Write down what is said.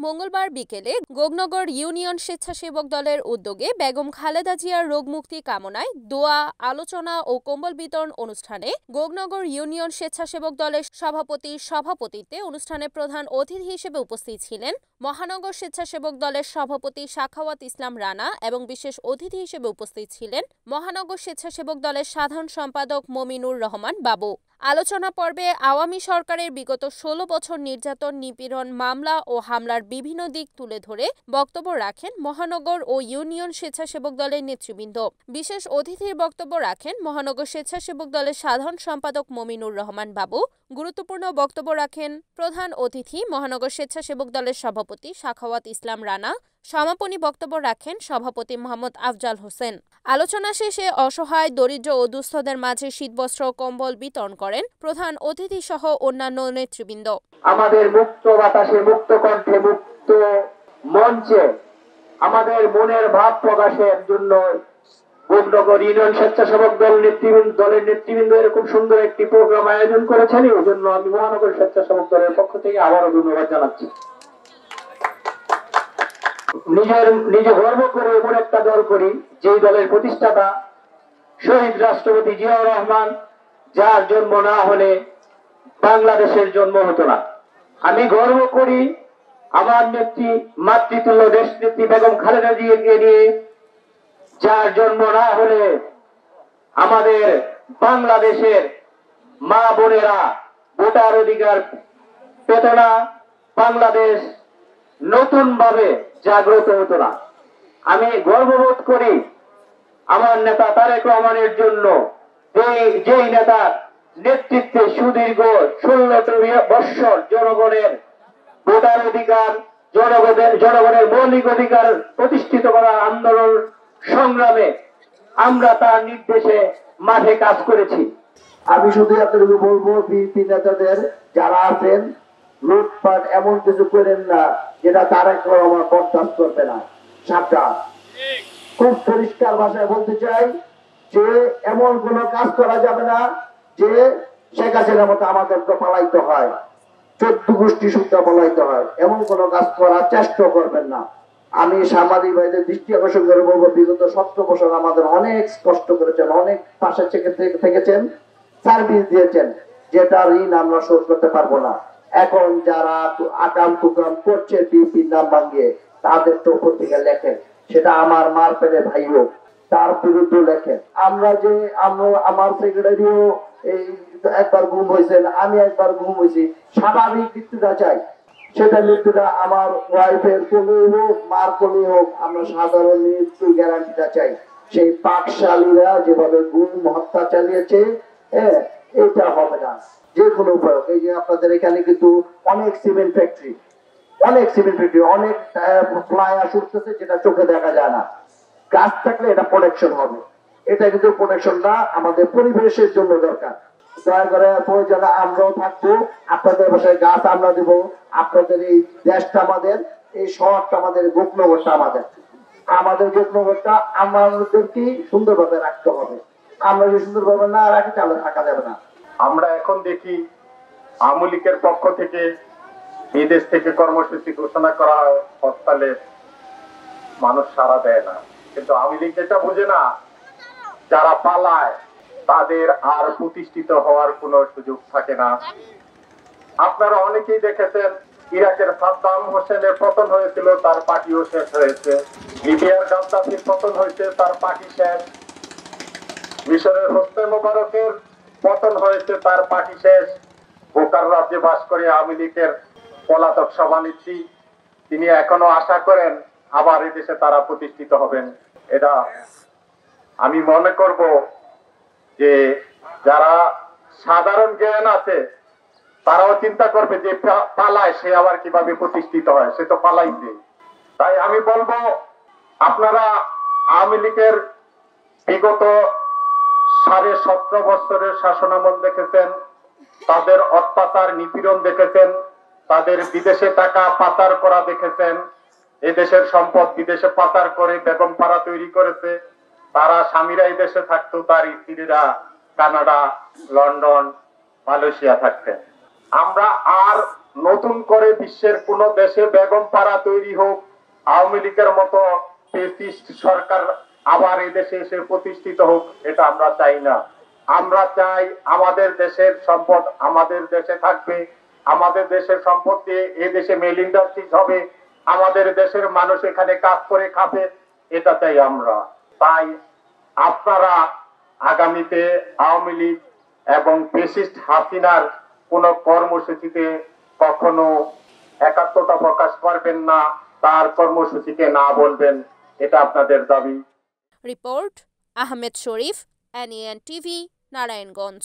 মঙ্গলবার বিকেলে গোগনগর ইউনিয়ন স্বেচ্ছাসেবক দলের উদ্যোগে বেগম খালেদা জিয়ার রোগমুক্তি কামনায় দোয়া, আলোচনা ও কম্বল বিতরণ অনুষ্ঠানে গোগনগর ইউনিয়ন স্বেচ্ছাসেবক দলের সভাপতির সভাপতিত্বে অনুষ্ঠানে প্রধান অতিথি হিসেবে উপস্থিত ছিলেন মহানগর স্বেচ্ছাসেবক দলের সভাপতি সাখাওয়াত ইসলাম রানা এবং বিশেষ অতিথি হিসেবে উপস্থিত ছিলেন মহানগর স্বেচ্ছাসেবক দলের সাধারণ সম্পাদক মমিনুর রহমান বাবু। আলোচনা পর্বে আওয়ামী সরকারের বিগত ১৬ বছর নির্যাতন, নিপীড়ন, মামলা ও হামলার বিভিন্ন দিক তুলে ধরে বক্তব্য রাখেন মহানগর ও ইউনিয়ন স্বেচ্ছাসেবক দলের নেতৃবৃন্দ। বিশেষ অতিথির বক্তব্য রাখেন মহানগর স্বেচ্ছাসেবক দলের সাধারণ সম্পাদক মমিনুর রহমান বাবু। গুরুত্বপূর্ণ বক্তব্য রাখেন প্রধান অতিথি মহানগর স্বেচ্ছাসেবক দলের সভাপতি সাখাওয়াত ইসলাম রানা। সমাপনী বক্তব্য রাখেন সভাপতি মোহাম্মদ আফজাল হোসেন। আলোচনা শেষে অসহায়, দরিদ্র ও দুস্থদের মাঝে শীতবস্ত্র ও কম্বল বিতরণ করেন প্রধান অতিথি সহ অন্যান্য নেতৃবৃন্দ। আমাদের মুক্ত বাতাসে, মুক্ত কণ্ঠে, মুক্ত মঞ্চে আমাদের মনের ভাব প্রকাশের জন্য গোগনগর ইউনিয়ন স্বেচ্ছাসেবক দলের নেতৃবৃন্দ এরকম সুন্দর একটি প্রোগ্রাম আয়োজন করেছেন। এই জন্য আমি মহানগর স্বেচ্ছাসেবক দলের পক্ষ থেকে আবারও ধন্যবাদ জানাচ্ছি। নিজে গর্ব করে এমন একটা দল করি যে দলের প্রতিষ্ঠাতা শহীদ রাষ্ট্রপতি জিয়াউর রহমান, যার জন্ম না হলে বাংলাদেশের জন্ম হতো না। আমি গর্ব করি আমার নেত্রী, মাতৃতুল্য দেশ নেত্রী বেগম খালেদা জিয়াকে নিয়ে, যার জন্ম না হলে আমাদের বাংলাদেশের মা বোনেরা ভোটার অধিকার পেত না, বাংলাদেশ নতুন ভাবে জাগ্রত হতো না। আমি গর্ববোধ করি আমার নেতা তারেক রহমানের জন্য, যেই নেতার নেতৃত্বে সুদীর্ঘ 16 বৎসর জনগণের ভোটার অধিকার, জনগণের মৌলিক অধিকার প্রতিষ্ঠিত করার আন্দোলন সংগ্রামে আমরা তার নির্দেশে মাঠে কাজ করেছি। আমি শুধু আপনাদেরকে বলবো, বিএনপি নেতাদের যারা আছেন, লুটপাট এমন কিছু করেন না যেটা তারেক রহমান বরদাস্ত করবে না। সাবধান। খুব পরিষ্কার ভাষায় বলতে চাই যে এমন কোন কাজ করা যাবে না যে শেখ হাসিনার মতো আমাদেরকে পালাইতে হয়, 14 গোষ্ঠী সুদ্ধা পালাইতে হয়, এমন কোন কাজ করার চেষ্টা করবেন না। আমি সাংবাদিক ভাইদের দৃষ্টি আকর্ষণ করে বলবো, বিগত 17 বছর আমাদের অনেক কষ্ট করেছেন, অনেক পাশে থেকেছেন, সার্ভিস দিয়েছেন, যেটা ঋণ আমরা শোধ করতে পারবো না। এখন যারা আকাম কুকাম করছে বিপির নাম ভাঙিয়ে, তাদের তো পত্রিকা লেখেন, সেটা আমার মার পেলে ভাই হোক, তার বিরুদ্ধে লেখেন। আমার সেক্রেটারিও এই একবার গুম হয়েছেন, আমি একবার গুম হয়েছি। স্বাভাবিক মৃত্যুটা চাই, সেটা মৃত্যুটা আমার ওয়াইফের কোলেই হোক, মার কোলেই হোক, আমরা সাধারণ মৃত্যু গ্যারান্টিটা চাই। সেই পাকশালীরা যেভাবে গুম হত্যা চালিয়েছে, এটা হবে না যে কোনো উপায়। এই যে আপনাদের এখানে কিন্তু অনেক সিমেন্ট ফ্যাক্টরি, অনেক ফ্লাই আশ উঠতেছে, যেটা চোখে দেখা যায় না। গাছ থাকলে এটা প্রোটেকশন হবে, এটা কিন্তু প্রোটেকশনটা আমাদের পরিবেশের জন্য দরকার। দয়া করে প্রয়োজনে আমরাও থাকবো, আপনাদের বাসায় গাছ আমরা দিব। আপনাদের এই দেশটা আমাদের, এই শহরটা আমাদের, গোপনগরটা আমাদের গোপনগরটা আমাদেরকে সুন্দরভাবে রাখতে হবে। আমরা যদি সুন্দরভাবে না রাখি তাহলে থাকা যাবে না। আমরা এখন দেখি আওয়ামী লীগের পক্ষ থেকে বিদেশ থেকে কর্মসূচি ঘোষণা করা হয়, হরতালে মানুষ সাড়া দেয় না। কিন্তু আওয়ামী লীগ যেটা বোঝে না, যারা পালায় তাদের আর প্রতিষ্ঠিত হওয়ার কোনো সুযোগ থাকে না। আপনারা অনেকেই দেখেছেন, ইরাকের সাদ্দাম হোসেনের পতন হয়েছিল, তার পার্টিও শেষ হয়েছে। লিবিয়ার গাদ্দাফির পতন হয়েছে, তার পার্টি শেষ। মিশরের হোসনে মোবারকের পতন হয়েছে, তার পার্টি শেষ। বোকার রাজ্যে বাস করে আওয়ামী লীগের পলাতক সভানেত্রী, তিনি এখনো আশা করেন আবার এদেশে তারা প্রতিষ্ঠিত হবেন। এটা আমি মনে করব যে যারা সাধারণ জ্ঞান আছে তারাও চিন্তা করবে যে পালায় সে আবার কিভাবে প্রতিষ্ঠিত হয়, সে তো পালাইছে। তাই আমি বলবো, আপনারা আওয়ামী লীগের বিগত 17.5 বছরের শাসনামল দেখেছেন, তাদের অত্যাচার নিপীড়ন দেখেছেন, তাদের বিদেশে টাকা পাচার করা দেখেছেন, এদেশের সম্পদ বিদেশে পাচার করে বেগম পাড়া তৈরি করেছে। তারা স্বামীরা এই দেশে থাকতো, তার স্ত্রীরা কানাডা, লন্ডন, মালয়েশিয়া থাকতেন। আমরা আর নতুন করে বিশ্বের কোন দেশে বেগম পাড়া তৈরি হোক, আওয়ামী লীগের মতো ফ্যাসিস্ট সরকার আবার এই দেশে এসে প্রতিষ্ঠিত হোক, এটা আমরা চাই না। আমরা চাই আমাদের দেশের সম্পদ আমাদের দেশে থাকবে, আমাদের দেশের সম্পদ দিয়ে এই দেশে মেল ইন্ডাস্ট্রিজ হবে, আমাদের দেশের মানুষ এখানে কাজ করে খাবে, এটা চাই আমরা। তাই আপনারা আগামীতে আওয়ামী লীগ এবং ফ্যাসিস্ট হাসিনার কোন কর্মসূচিতে কখনো একাত্মতা প্রকাশ করবেন না, তার কর্মসূচিকে না বলবেন, এটা আপনাদের দাবি। রিপোর্ট আহমেদ শরীফ, NAN TV, নারায়ণগঞ্জ।